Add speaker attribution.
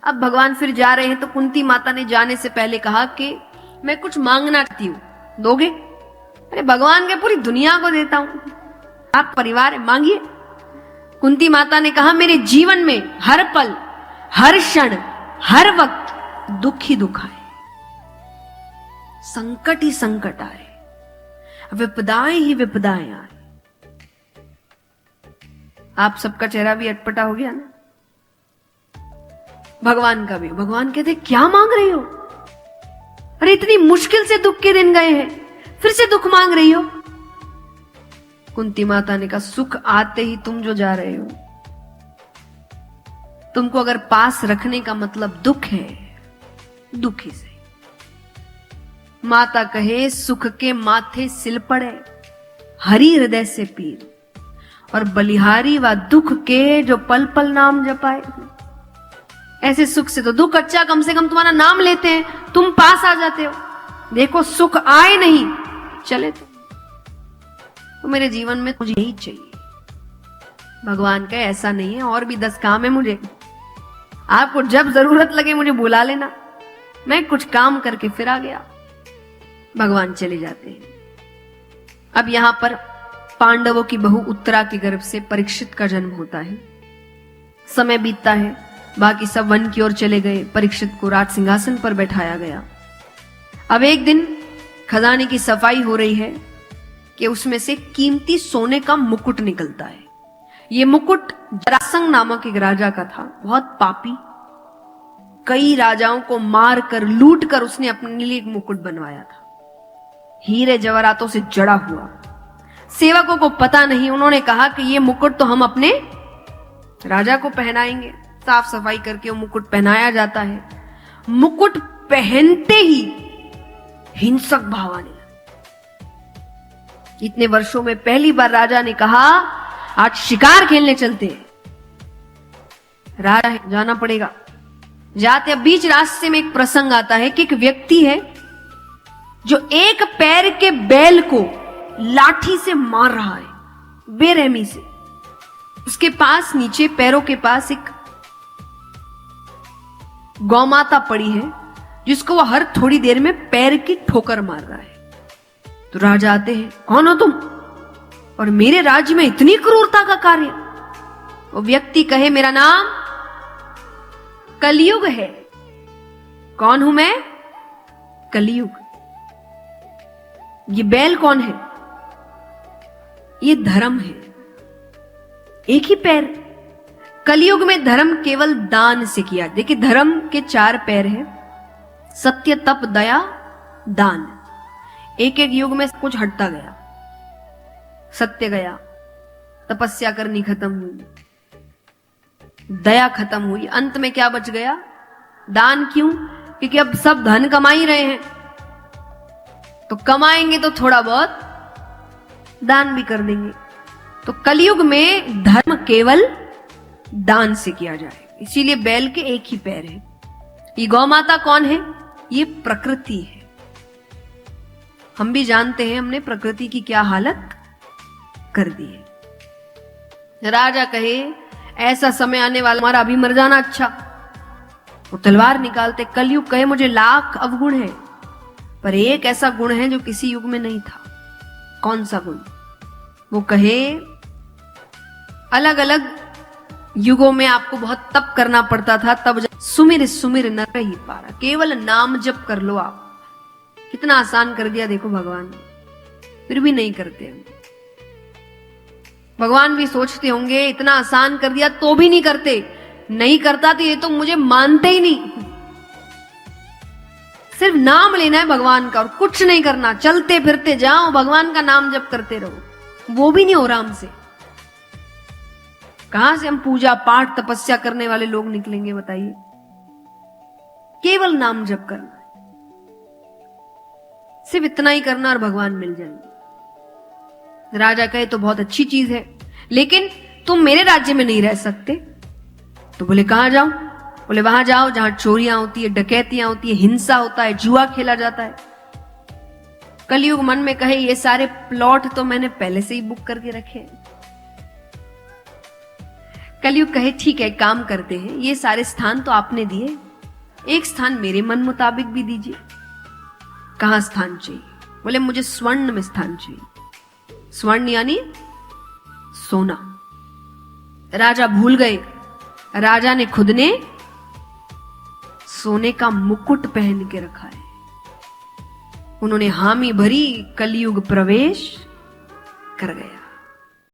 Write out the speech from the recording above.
Speaker 1: अब भगवान फिर जा रहे हैं तो कुंती माता ने जाने से पहले कहा कि मैं कुछ मांगना चाहती हूँ, दोगे? अरे भगवान के पूरी दुनिया को देता हूं, आप परिवार है, मांगिए। कुंती माता ने कहा मेरे जीवन में हर पल, हर क्षण, हर वक्त दुख ही दुख आए, संकट ही संकट आए, विपदाएं ही विपदाएं आए। आप सबका चेहरा भी अटपटा हो गया ना, भगवान का भी। भगवान कहते क्या मांग रही हो? अरे इतनी मुश्किल से दुख के दिन गए हैं, फिर से दुख मांग रही हो? कुंती माता ने कहा सुख आते ही तुम जो जा रहे हो, तुमको अगर पास रखने का मतलब दुख है, दुखी से। माता कहे सुख के माथे सिल पड़े, हरि हृदय से पीर, और बलिहारी व दुख के जो पल पल नाम जपाए। ऐसे सुख से तो दुख अच्छा, कम से कम तुम्हारा नाम लेते हैं, तुम पास आ जाते हो। देखो सुख आए नहीं चले तो मेरे जीवन में मुझे यही चाहिए। भगवान का ऐसा नहीं है, और भी 10 काम है मुझे, आपको जब जरूरत लगे मुझे बुला लेना, मैं कुछ काम करके फिर आ गया। भगवान चले जाते हैं। अब यहां पर पांडवों की बहू उत्तरा के गर्भ से परीक्षित का जन्म होता है। समय बीतता है, बाकी सब वन की ओर चले गए, परीक्षित को राज सिंहासन पर बैठाया गया। अब एक दिन खजाने की सफाई हो रही है कि उसमें से कीमती सोने का मुकुट निकलता है। यह मुकुट जरासंध नामक एक राजा का था, बहुत पापी, कई राजाओं को मार कर लूट कर उसने अपने लिए एक मुकुट बनवाया था, हीरे जवाहरातों से जड़ा हुआ। सेवकों को पता नहीं, उन्होंने कहा कि यह मुकुट तो हम अपने राजा को पहनाएंगे। साफ सफाई करके वो मुकुट पहनाया जाता है। मुकुट पहनते ही हिंसक भाव आने लगा। इतने वर्षों में पहली बार राजा ने कहा आज शिकार खेलने चलते हैं। राजा है, जाना पड़ेगा। जाते अब बीच रास्ते में एक प्रसंग आता है कि एक व्यक्ति है जो एक पैर के बैल को लाठी से मार रहा है, बेरहमी से। उसके पास नीचे पैरों के पास एक गौमाता पड़ी है जिसको वह हर थोड़ी देर में पैर की ठोकर मार रहा है। तो राजा आते हैं, कौन हो तुम और मेरे राज्य में इतनी क्रूरता का कार्य? वो व्यक्ति कहे मेरा नाम कलयुग है। कौन हूं मैं? कलयुग। ये बैल कौन है? ये धर्म है, एक ही पैर। कलयुग में धर्म केवल दान से किया। देखिए धर्म के 4 पैर हैं, सत्य, तप, दया, दान। एक एक युग में कुछ हटता गया। सत्य गया, तपस्या करनी खत्म हुई, दया खत्म हुई, अंत में क्या बच गया? दान। क्यों? क्योंकि अब सब धन कमा ही रहे हैं, तो कमाएंगे तो थोड़ा बहुत दान भी कर देंगे। तो कलयुग में धर्म केवल दान से किया जाए, इसीलिए बैल के एक ही पैर है। ये गौ माता कौन है? ये प्रकृति है। हम भी जानते हैं हमने प्रकृति की क्या हालत कर दी है। राजा कहे ऐसा समय आने वाला, हमारा अभी मर जाना अच्छा। वो तलवार निकालते। कलयुग कहे मुझे लाख अवगुण है, पर एक ऐसा गुण है जो किसी युग में नहीं था। कौन सा गुण? वो कहे अलग अलग युगों में आपको बहुत तप करना पड़ता था, तब सुमिर सुमिर न रही पारा, केवल नाम जप कर लो आप। कितना आसान कर दिया देखो भगवान ने, फिर भी नहीं करते हम। भगवान भी सोचते होंगे इतना आसान कर दिया तो भी नहीं करते। नहीं करता तो ये तो मुझे मानते ही नहीं। सिर्फ नाम लेना है भगवान का और कुछ नहीं करना, चलते फिरते जाओ, भगवान का नाम जप करते रहो, वो भी नहीं हो रहा हमसे। कहां से हम पूजा पाठ तपस्या करने वाले लोग निकलेंगे बताइए? केवल नाम जप करना, सिर्फ इतना ही करना और भगवान मिल जाएंगे। राजा कहे तो बहुत अच्छी चीज है, लेकिन तुम मेरे राज्य में नहीं रह सकते। तो बोले कहां जाऊं? बोले वहां जाओ जहां चोरियां होती है, डकैतियां होती है, हिंसा होता है, जुआ खेला जाता है। कलयुग मन में कहे ये सारे प्लॉट तो मैंने पहले से ही बुक करके रखे हैं। कलयुग कहे ठीक है, काम करते हैं, ये सारे स्थान तो आपने दिए, एक स्थान मेरे मन मुताबिक भी दीजिए। कहां स्थान चाहिए? बोले मुझे स्वर्ण में स्थान चाहिए। स्वर्ण यानी सोना। राजा भूल गए, राजा ने खुद ने सोने का मुकुट पहन के रखा है। उन्होंने हामी भरी, कलयुग प्रवेश कर गया।